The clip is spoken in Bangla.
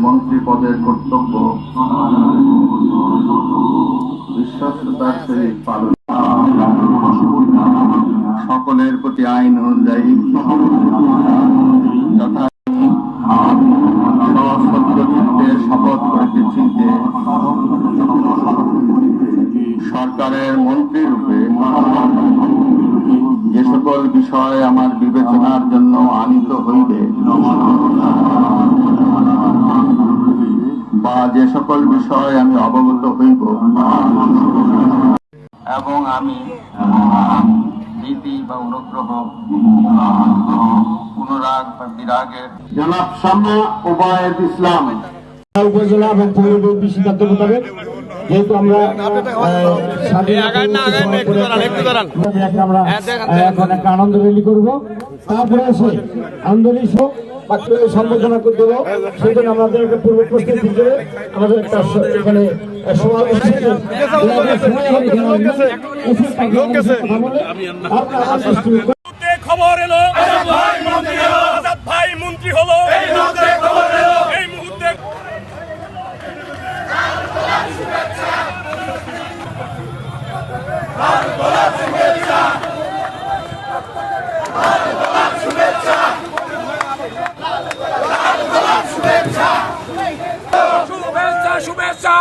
মন্ত্রী পদের কর্তব্য বিশ্বস্ততার সহিত পালন, সকলের প্রতি আইন অনুযায়ী সত্যচিত্তে শপথ করিতেছি যে সরকারের মন্ত্রী রূপে যে সকল বিষয় আমার বিবেচনার জন্য আনিত হইবে বা যে সকল বিষয় আমি অবগত হইব এবং আমি নীতি বা অনুগ্রহ, অনুরাগ বা বিরাগের জনাব শামা ওবায়েদ ইসলাম উপজেলা এবং পৌরবী সিদ্ধান্ত মোতাবেক যেহেতু আমরা এখন একটা আনন্দ র্যালি করবো, তারপরে এসে আন্দোলন সম্বোধনা করে দেবো। সেই জন্য আমাদের একটা পূর্ব প্রস্তুতি করে আমাদের একটা এখানে খবর এলো আজাদ ভাই মন্ত্রী হলো এই মুহূর্তে। শুভেচ্ছা শুভেচ্ছা।